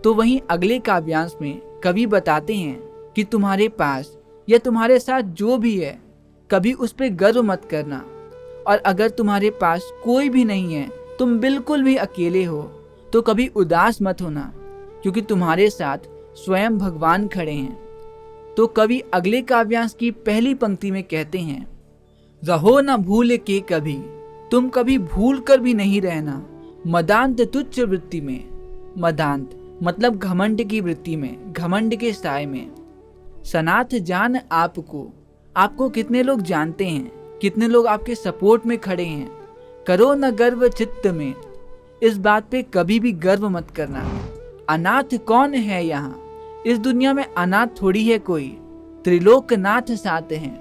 तो वहीं अगले काव्यांश में कवि बताते हैं कि तुम्हारे पास या तुम्हारे साथ जो भी है कभी उस पर गर्व मत करना, और अगर तुम्हारे पास कोई भी नहीं है, तुम बिल्कुल भी अकेले हो, तो कभी उदास मत होना, क्योंकि तुम्हारे साथ स्वयं भगवान खड़े हैं। तो कवि अगले काव्यांश की पहली पंक्ति में कहते हैं, रहो न भूल के कभी, तुम कभी भूल कर भी नहीं रहना, मदांत तुच्छ वृत्ति में। मदांत मतलब घमंड की वृत्ति में, घमंड के साय में। सनाथ जान आपको कितने लोग जानते हैं, कितने लोग आपके सपोर्ट में खड़े हैं। करो न गर्व चित्त में, इस बात पे कभी भी गर्व मत करना। अनाथ कौन है यहाँ, इस दुनिया में अनाथ थोड़ी है कोई। त्रिलोकनाथ साथ हैं,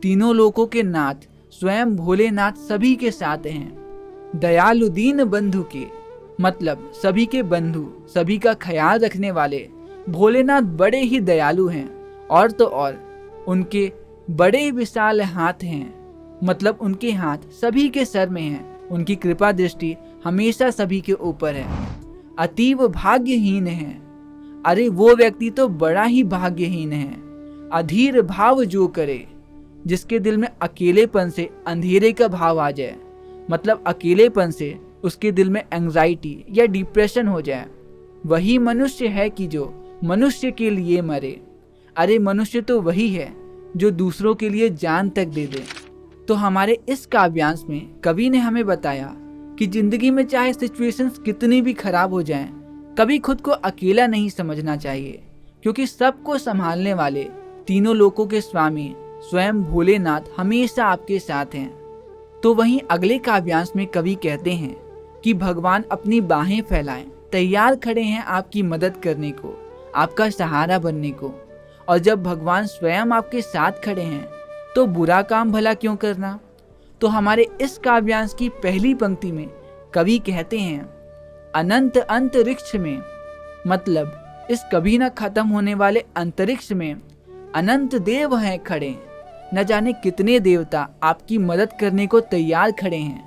तीनों लोकों के नाथ स्वयं भोलेनाथ सभी के साथ हैं। दयालु दीन बंधु के मतलब सभी के बंधु, सभी का ख्याल रखने वाले भोलेनाथ बड़े ही दयालु हैं। और तो और उनके बड़े विशाल हाथ हैं, मतलब उनके हाथ सभी के सर में हैं। उनकी कृपा दृष्टि हमेशा सभी के ऊपर है। अतीव भाग्यहीन है, अरे वो व्यक्ति तो बड़ा ही भाग्यहीन है। अधीर भाव जो करे, जिसके दिल में अकेलेपन से अंधेरे का भाव आ जाए, मतलब अकेलेपन से उसके दिल में एंग्जाइटी या डिप्रेशन हो जाए, वही मनुष्य है कि जो मनुष्य के लिए मरे। अरे मनुष्य तो वही है जो दूसरों के लिए जान तक दे दे। तो हमारे इस काव्यांश में कवि ने हमें बताया कि जिंदगी में चाहे सिचुएशंस कितनी भी खराब हो जाएं, कभी खुद को अकेला नहीं समझना चाहिए, क्योंकि सबको संभालने वाले तीनों लोकों के स्वामी स्वयं भोलेनाथ हमेशा आपके साथ हैं। तो वहीं अगले काव्यांश में कवि कहते हैं कि भगवान अपनी बाहें फैलाएं, तैयार खड़े हैं आपकी मदद करने को, आपका सहारा बनने को। और जब भगवान स्वयं आपके साथ खड़े हैं तो बुरा काम भला क्यों करना। तो हमारे इस काव्यांश की पहली पंक्ति में कवि कहते हैं, अनंत अंतरिक्ष में, मतलब इस कभी न खत्म होने वाले अंतरिक्ष में अनंत देव हैं खड़े। न जाने कितने देवता आपकी मदद करने को तैयार खड़े हैं।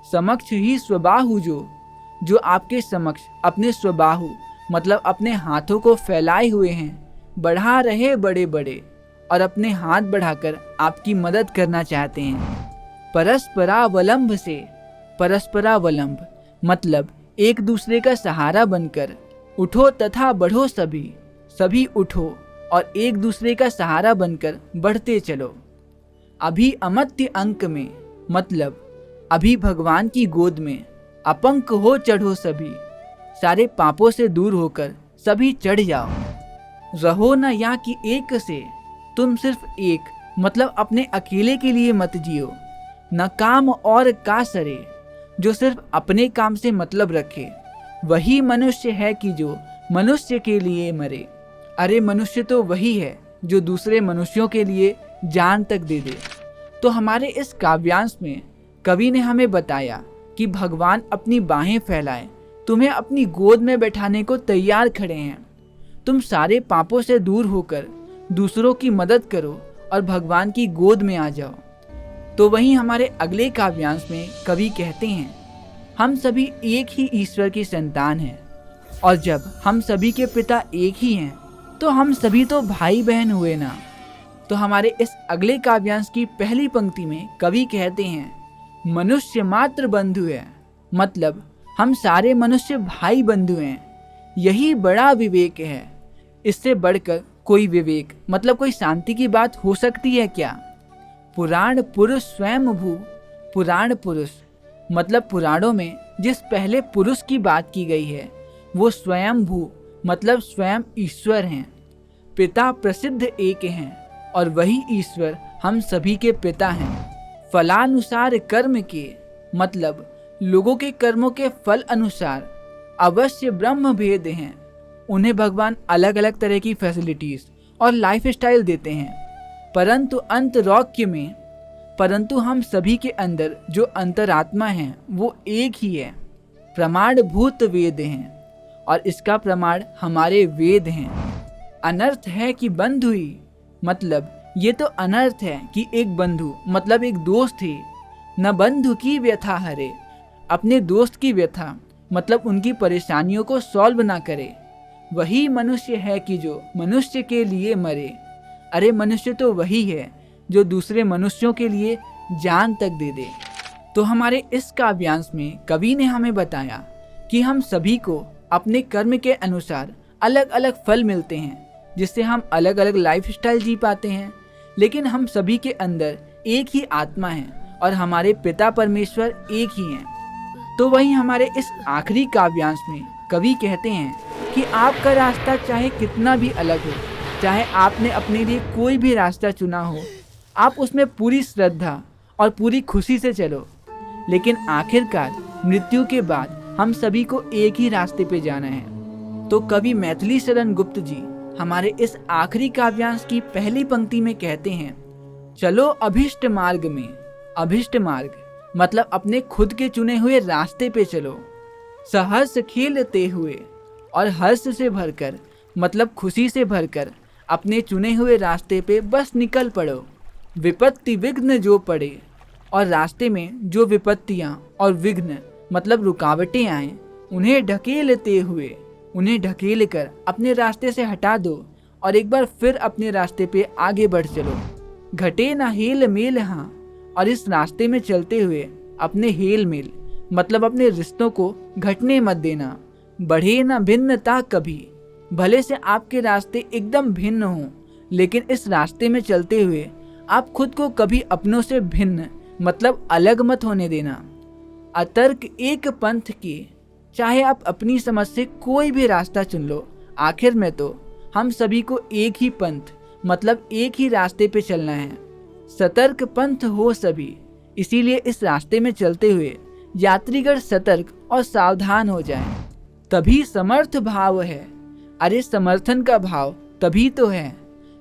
समक्ष ही स्वबाहु जो आपके समक्ष अपने स्वबाहु मतलब अपने हाथों को फैलाए हुए हैं, बढ़ा रहे बड़े बड़े, और अपने हाथ बढ़ाकर आपकी मदद करना चाहते हैं। परस्परावलंब से, परस्परावलंब मतलब एक दूसरे का सहारा बनकर उठो तथा बढ़ो, सभी उठो और एक दूसरे का सहारा बनकर बढ़ते चलो। अभी अमत्य अंक में मतलब अभी भगवान की गोद में अपंक हो चढ़ो सभी, सारे पापों से दूर होकर सभी चढ़ जाओ। रहो न यहाँ की एक से, तुम सिर्फ एक मतलब अपने अकेले के लिए मत जियो। न काम और का सरे, जो सिर्फ अपने काम से मतलब रखे, वही मनुष्य है कि जो मनुष्य के लिए मरे। अरे मनुष्य तो वही है जो दूसरे मनुष्यों के लिए जान तक दे दे। तो हमारे इस काव्यांश में कवि ने हमें बताया कि भगवान अपनी बाहें फैलाएं, तुम्हें अपनी गोद में बैठाने को तैयार खड़े हैं। तुम सारे पापों से दूर होकर दूसरों की मदद करो और भगवान की गोद में आ जाओ। तो वहीं हमारे अगले काव्यांश में कवि कहते हैं, हम सभी एक ही ईश्वर की संतान हैं, और जब हम सभी के पिता एक ही हैं तो हम सभी तो भाई बहन हुए ना। तो हमारे इस अगले काव्यांश की पहली पंक्ति में कवि कहते हैं, मनुष्य मात्र बंधु है, मतलब हम सारे मनुष्य भाई बंधु हैं। यही बड़ा विवेक है, इससे बढ़कर कोई विवेक मतलब कोई शांति की बात हो सकती है क्या। पुराण पुरुष स्वयं भू, पुराण पुरुष मतलब पुराणों में जिस पहले पुरुष की बात की गई है वो स्वयं भू मतलब स्वयं ईश्वर हैं। पिता प्रसिद्ध एक हैं और वही ईश्वर हम सभी के पिता हैं। फलानुसार कर्म के मतलब लोगों के कर्मों के फल अनुसार अवश्य ब्रह्म भेद हैं। उन्हें भगवान अलग अलग तरह की फैसिलिटीज और लाइफ स्टाइल देते हैं, परंतु अंतरौक्य में, परंतु हम सभी के अंदर जो अंतरात्मा है वो एक ही है। प्रमाण भूत वेद हैं और इसका प्रमाण हमारे वेद हैं। अनर्थ है कि बंधु ही, मतलब ये तो अनर्थ है कि एक बंधु मतलब एक दोस्त ही न बंधु की व्यथा हरे, अपने दोस्त की व्यथा मतलब उनकी परेशानियों को सॉल्व ना करे। वही मनुष्य है कि जो मनुष्य के लिए मरे। अरे मनुष्य तो वही है जो दूसरे मनुष्यों के लिए जान तक दे दे। तो हमारे इस काव्यांश में कवि ने हमें बताया कि हम सभी को अपने कर्म के अनुसार अलग अलग फल मिलते हैं, जिससे हम अलग अलग लाइफ स्टाइल जी पाते हैं, लेकिन हम सभी के अंदर एक ही आत्मा है और हमारे पिता परमेश्वर एक ही हैं। तो वहीं हमारे इस आखिरी काव्यांश में कवि कहते हैं कि आपका रास्ता चाहे कितना भी अलग हो, चाहे आपने अपने लिए कोई भी रास्ता चुना हो, आप उसमें पूरी श्रद्धा और पूरी खुशी से चलो, लेकिन आखिरकार मृत्यु के बाद हम सभी को एक ही रास्ते पे जाना है। तो कवि मैथिली शरण गुप्त जी हमारे इस आखिरी काव्यांश की पहली पंक्ति में कहते हैं, चलो अभिष्ट मार्ग में। अभिष्ट मार्ग मतलब अपने खुद के चुने हुए रास्ते पे चलो। सहर्ष खेलते हुए, और हर्ष से भरकर मतलब खुशी से भरकर अपने चुने हुए रास्ते पे बस निकल पड़ो। विपत्ति विघ्न जो पड़े, और रास्ते में जो विपत्तियां और विघ्न मतलब रुकावटें आए, उन्हें ढकेलते हुए, उन्हें ढकेल कर अपने रास्ते से हटा दो और एक बार फिर अपने रास्ते पे आगे बढ़ चलो। घटे ना हेल मेल, हाँ, और इस रास्ते में चलते हुए अपने हेल मेल मतलब अपने रिश्तों को घटने मत देना। बढ़े ना भिन्नता कभी, भले से आपके रास्ते एकदम भिन्न हों, लेकिन इस रास्ते में चलते हुए आप खुद को कभी अपनों से भिन्न मतलब अलग मत होने देना। अतर्क एक पंथ की, चाहे आप अपनी समझ से कोई भी रास्ता चुन लो, आखिर में तो हम सभी को एक ही पंथ मतलब एक ही रास्ते पे चलना है। सतर्क पंथ हो सभी, इसीलिए इस रास्ते में चलते हुए यात्रीगण सतर्क और सावधान हो जाएं। तभी समर्थ भाव है, अरे समर्थन का भाव तभी तो है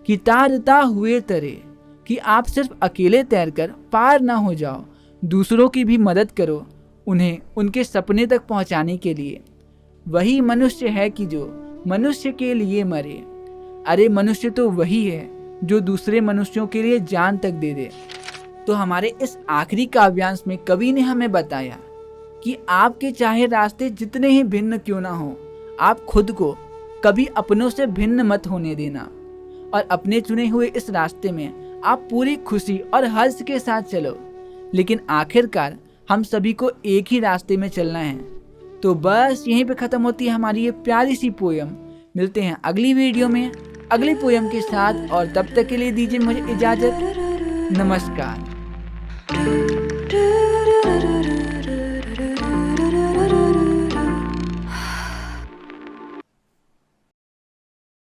कि तारता हुए तरे, कि आप सिर्फ अकेले तैरकर पार ना हो जाओ, दूसरों की भी मदद करो उन्हें उनके सपने तक पहुंचाने के लिए। वही मनुष्य है कि जो मनुष्य के लिए मरे। अरे मनुष्य तो वही है जो दूसरे मनुष्यों के लिए जान तक दे दे। तो हमारे इस आखिरी काव्यांश में कवि ने हमें बताया कि आपके चाहे रास्ते जितने ही भिन्न क्यों ना हो, आप खुद को कभी अपनों से भिन्न मत होने देना, और अपने चुने हुए इस रास्ते में आप पूरी खुशी और हर्ष के साथ चलो, लेकिन आखिरकार हम सभी को एक ही रास्ते में चलना है। तो बस यहीं पे ख़त्म होती है हमारी ये प्यारी सी पोयम। मिलते हैं अगली वीडियो में अगली पोयम के साथ, और तब तक के लिए दीजिए मुझे इजाज़त। नमस्कार।